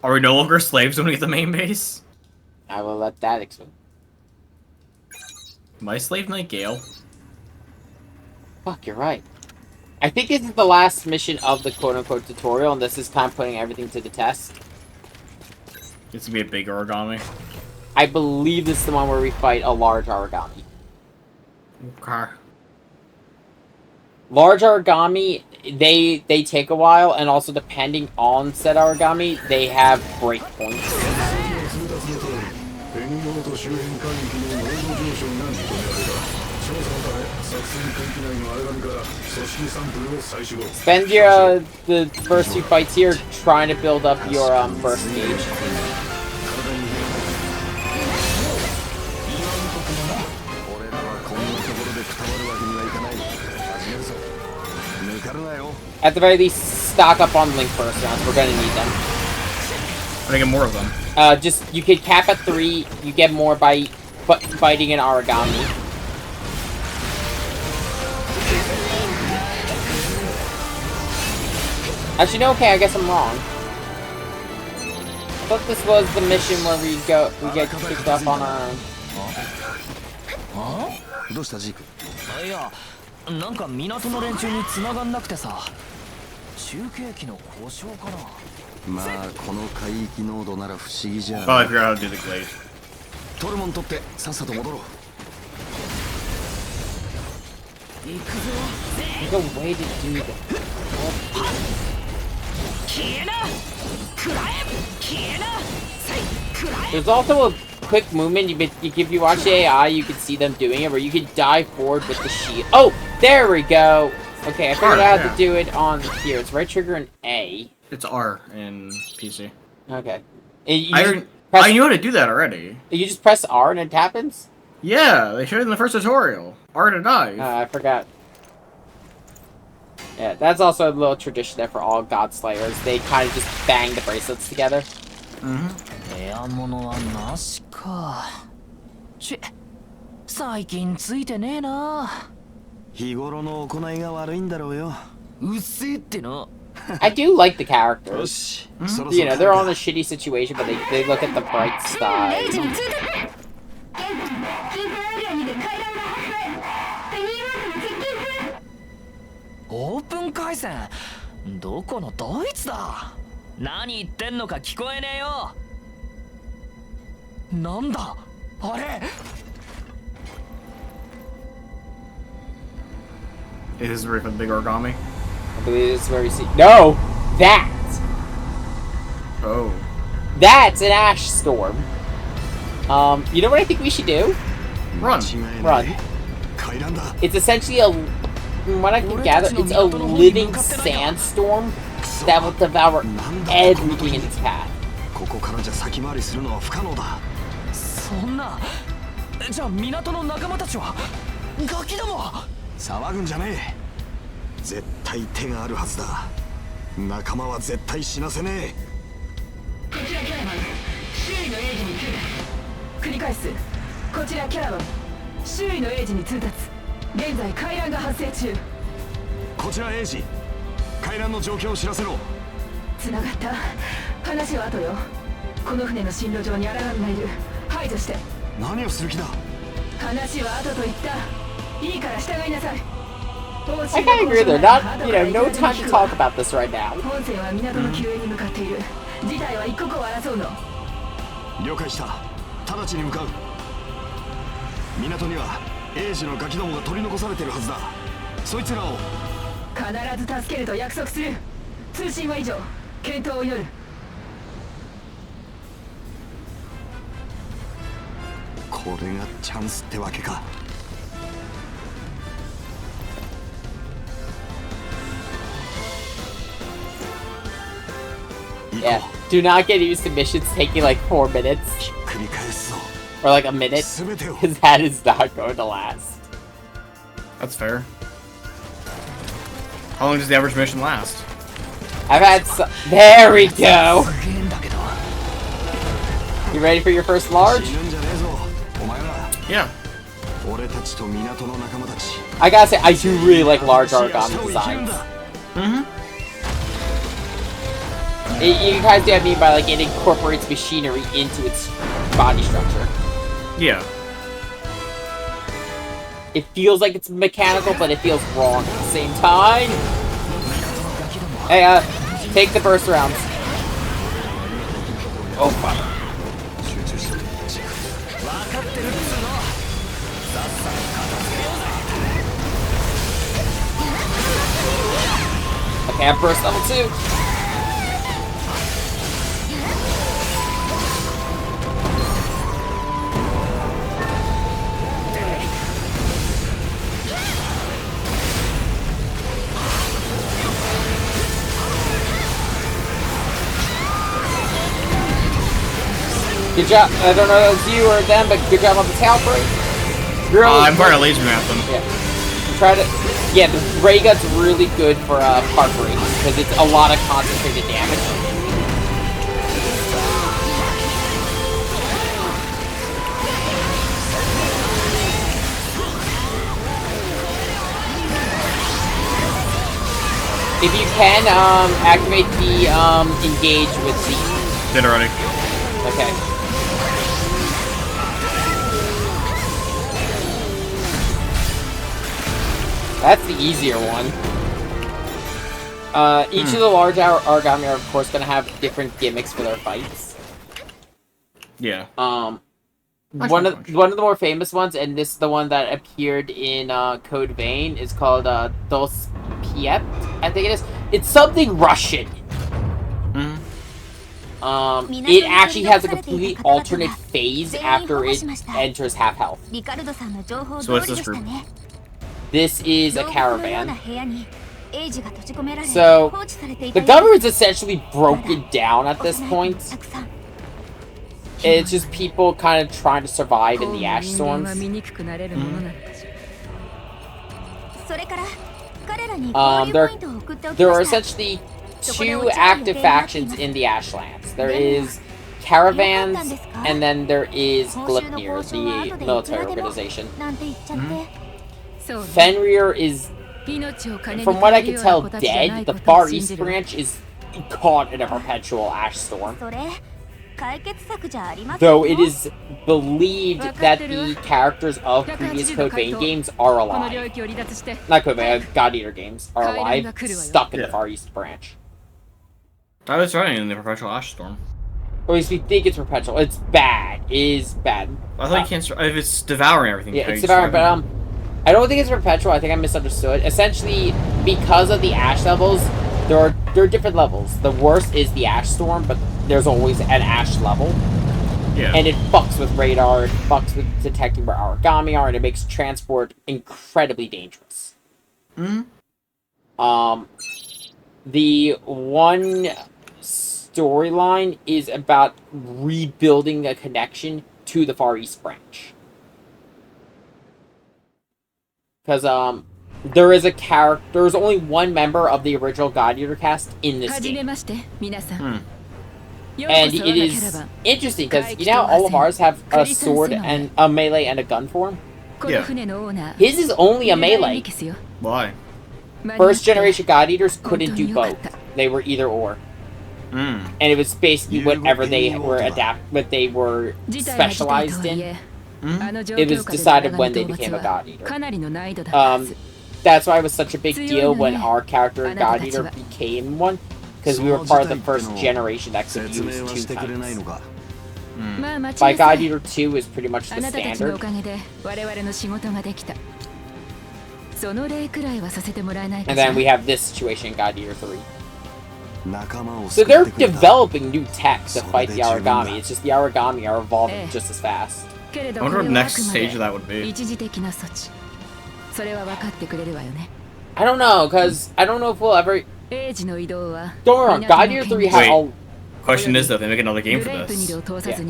Are we no longer slaves when we get the main base? I will let that explain. My slave knight Gale. Fuck, you're right. I think this is the last mission of the quote-unquote tutorial, and this is kind of putting everything to the test. It's gonna be a big origami. I believe this is the one where we fight a large origami. Okay. Large origami, they take a while, and also depending on said origami, they have breakpoints. Spend your the first few fights here trying to build up your burst gauge. At the very least, stock up on Link burst rounds. We're gonna need them. I'm gonna get more of them. Just you could cap at 3. You get more by fighting an origami. Actually, no. Okay, I guess I'm wrong. I thought this was the mission where we get kicked off on our own. どうしたジーク？いや、なんか港の連中に繋がんなくてさ。中継機の故障かな。まあこの海域濃度なら不思議じゃ。Oh, I figured out how to do the glaive. トルモン取ってさっさと戻ろう。行くぞ。There's a way to do that. 消えな。食らえ。消えな。食らえ。 There's also a quick movement. If you watch the AI, you can see them doing it, where you can dive forward with the shield. Oh, there we go. Okay, I figured out how to do it on here. It's right trigger and A. It's R in PC. Okay. I knew how to do that already. You just press R and it happens? Yeah, they showed it in the first tutorial. R to dive. I forgot. Yeah, that's also a little tradition there for all God Slayers. They kind of just bang the bracelets together. Mm-hmm. エアモノはなしか。最近ついてねえな。日頃の行いが悪いんだろうよ。うっせえってな。I do like the characters. You know, they're all in a shitty situation, but they look at the bright side. オープン回線。どこのドイツだ。何言ってんのか聞こえねえよ。なんだあれ。Is this a big origami? I believe this is where we see. No! That! Oh. That's an ash storm. You know what I think we should do? Run. Run. It's essentially from what I can gather, it's a living sandstorm that will devour everything in its path. ここからじゃ先回りするのは不可能だ。そんな。じゃあ港の仲間たちはガキどもは。騒ぐんじゃねえ。絶対手があるはずだ。仲間は絶対死なせねえ。こちらキャラバン、周囲のエイジに来る。繰り返す。こちらキャラバン、周囲のエイジに通達。現在回覧が発生中。こちらエイジ、回覧の状況を知らせろ。繋がった。話は後よ。この船の進路上にアラガンがいる。排除して。何をする気だ。話は後と言った。いいから従いなさい。I kind of agree there. Not, you know, no time to talk about this right now. 本線は港の救援に向かっている。事態は一刻を争うの。了解した。直ちに向かう。港にはエイジのガキどもが取り残されているはずだ。そいつらを必ず助けると約束する。通信は以上。健闘を祈る。これがチャンスってわけか。Yeah, do not get used to missions taking like 4 minutes. Or like a minute, because that is not going to last. That's fair. How long does the average mission last? I've had there we go! You ready for your first large? Yeah. I gotta say, I do really like large origami designs. Mm-hmm. You guys do what I mean by like it incorporates machinery into its body structure. Yeah. It feels like it's mechanical, but it feels wrong at the same time. Hey, take the burst rounds. Oh fuck. Okay, I burst level 2. Good job. I don't know if it's you or them, but good job on the tail break. I'm part of laser map them. Yeah. Try to. Yeah, the Ray Gut's really good for part breaks because it's a lot of concentrated damage. If you can, activate the engage with Z. Did already. Okay. That's the easier one. Each of the large origami are, of course, going to have different gimmicks for their fights. Yeah. One of the more famous ones, and this is the one that appeared in Code Vein, is called Dos Piept, I think it is. It's something Russian. It actually has a completely alternate phase after it enters half health. So what's this group? This is a caravan. So, the government's essentially broken down at this point. It's just people kind of trying to survive in the ash storms. There are essentially two active factions in the Ashlands. There is Caravans, and then there is Gleipnir, the military organization. Fenrir is, from what I can tell, dead. The Far East branch is caught in a perpetual ash storm. Though it is believed that the characters of previous Code Vein games are alive. Not Code Vein, God Eater games are alive, stuck in the Far East branch. I was running in the perpetual ash storm. Or at least we think it's perpetual. It's bad. It is bad. I thought you can't. If it's devouring everything. Yeah, it's devouring, but I don't think it's perpetual. I think I misunderstood. Essentially, because of the ash levels, there are different levels. The worst is the ash storm, but there's always an ash level. Yeah. And it fucks with radar, it fucks with detecting where origami are, and it makes transport incredibly dangerous. The one storyline is about rebuilding a connection to the Far East branch. Because, there's only one member of the original God Eater cast in this game. And it is interesting, because you know how all of ours have a sword and a melee and a gun form? Yeah. His is only a melee. Why? First generation God Eaters couldn't do both. They were either or. And it was basically whatever they were specialized in. It was decided when they became a God Eater. That's why it was such a big deal when our character God Eater became one, because we were part of the first generation that could use two types. By God Eater 2 is pretty much the standard. And then we have this situation in God Eater 3. So they're developing new tech to fight the origami. It's just the origami are evolving just as fast. I wonder what the next stage of that would be. I don't know, because I don't know if we'll ever... Don't get me wrong, God Eater 3 had all... Question is though, if they make another game for this,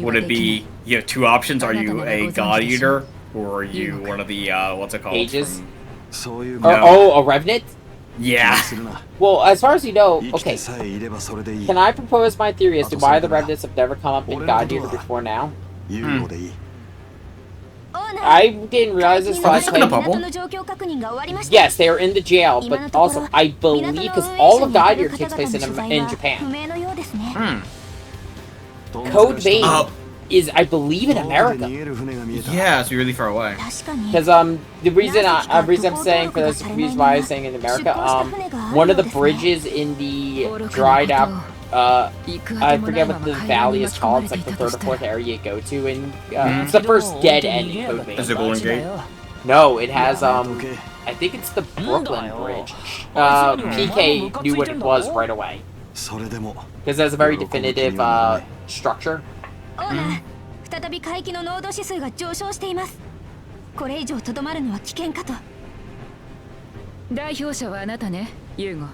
would it be, you have two options, are you a God Eater, or are you one of the, what's it called? Ages? No. Oh, a Revenant? Yeah. Well, as far as you know, okay, can I propose my theory as to why the Revenants have never come up in God Eater before now? I didn't realize this until I played. Yes, they are in the jail, but also I believe because all of God Eater takes place in Japan. Code Vein is, I believe, in America. Yeah, it's really far away. Because the reason I'm saying, for this reason why I was saying in America, one of the bridges in the dried up, I forget what the valley is called. It's like the third or fourth area you go to, and it's the first dead end in Code Vein. Is it Golden Gate? No, it has I think it's the Brooklyn Bridge. PK knew what it was right away. Because it has a very definitive structure. 再び海域の濃度指数が上昇しています。これ以上とどまるのは危険かと。代表者はあなたね、ユーゴ。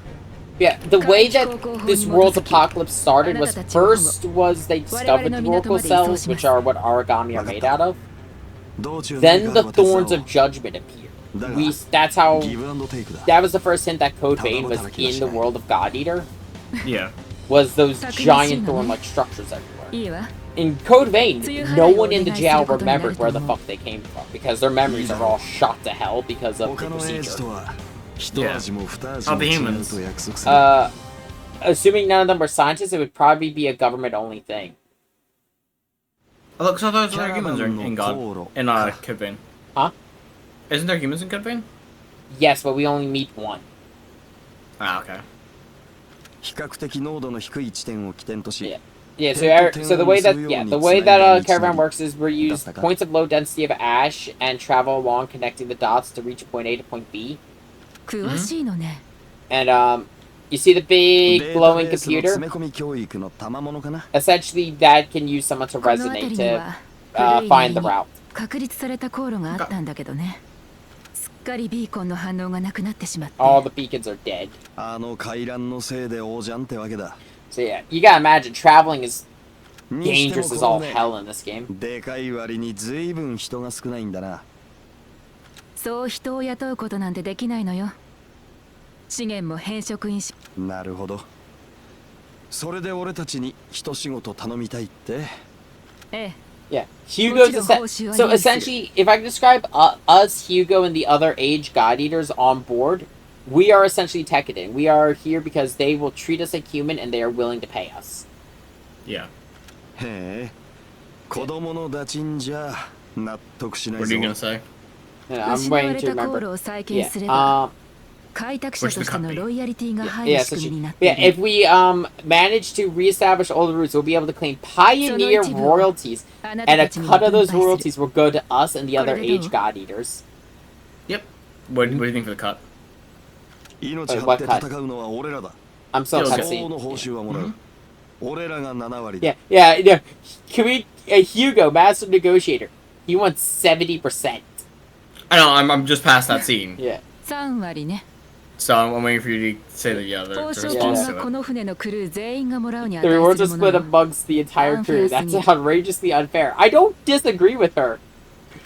Yeah, the way that this world's apocalypse started was first they discovered the Oracle cells, which are what origami are made out of. Then the Thorns of Judgment appeared. That was the first hint that Code Vein was in the world of God Eater. Yeah. Was those giant thorn-like structures everywhere. In Code Vein, no one in the jail remembered where the fuck they came from, because their memories are all shot to hell because of the procedure. Yeah. How the humans? Assuming none of them were scientists, it would probably be a government-only thing. Oh, look, so those are humans in God, in Code Vein. Huh? Isn't there humans in Code Vein? Yes, but we only meet one. Ah, okay. Yeah, so the way that Caravan works is we use points of low density of ash and travel along connecting the dots to reach point A to point B. And you see the big glowing computer? Essentially, that can use someone to resonate to find the route. All the beacons are dead. So yeah, you gotta imagine, traveling is dangerous as all hell in this game. そう人を雇うことなんてできないのよ。資源も変色因子。なるほど。それで俺たちに一仕事頼みたいって。ええ。Yeah, Hugo's so essentially, if I can describe us, Hugo, and the other Age God Eaters on board, we are essentially Tekkadan. We are here because they will treat us like human and they are willing to pay us. Yeah. Hey, what are you gonna say? Yeah, I'm waiting to remember. If we manage to reestablish all the routes, we'll be able to claim pioneer royalties, and a cut of those royalties will go to us and the other Age God Eaters. Yep. What do you think for the cut? Wait, what cut? I'm so cutscene. Yeah. Can we, Hugo, Master Negotiator, he wants 70%. I know, I'm just past that scene. Yeah. So I'm waiting for you to say the response to it. The rewards are split amongst the entire crew. That's outrageously unfair. I don't disagree with her.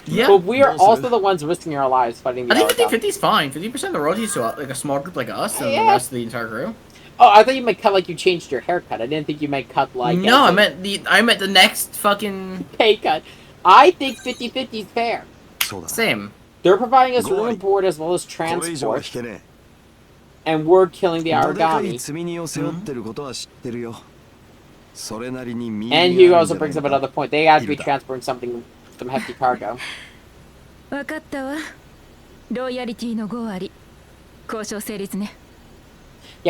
Yeah. But we are also the ones risking our lives fighting the I think 50-50 is fine. 50% of the royalties to like a small group like us and the rest of the entire crew. Oh, I thought you meant cut like you changed your haircut. I didn't think you meant cut like... No, I meant the next fucking... pay cut. I think 50-50 is fair. Same. They're providing us room and board as well as transport. And we're killing the origami. And Hugo also brings up another point. They have to be transporting some hefty cargo. Yeah,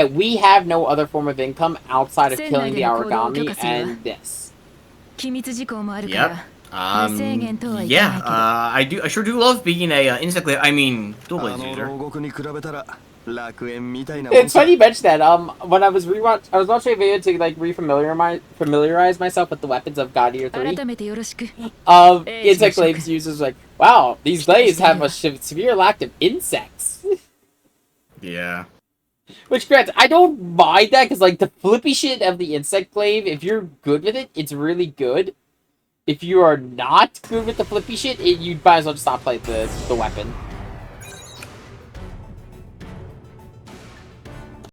we have no other form of income outside of killing the origami and this. Yep. I sure do love being a insect. I mean, dual blades user. It's funny you mentioned that. When I was watching a video to like familiarize myself with the weapons of God Eater 3. Insect glaives users like, wow, these glaives have a severe lack of insects. Yeah. Which, granted, I don't mind that because like the flippy shit of the insect glaive, if you're good with it, it's really good. If you are not good with the flippy shit, you might as well just stop playing the weapon.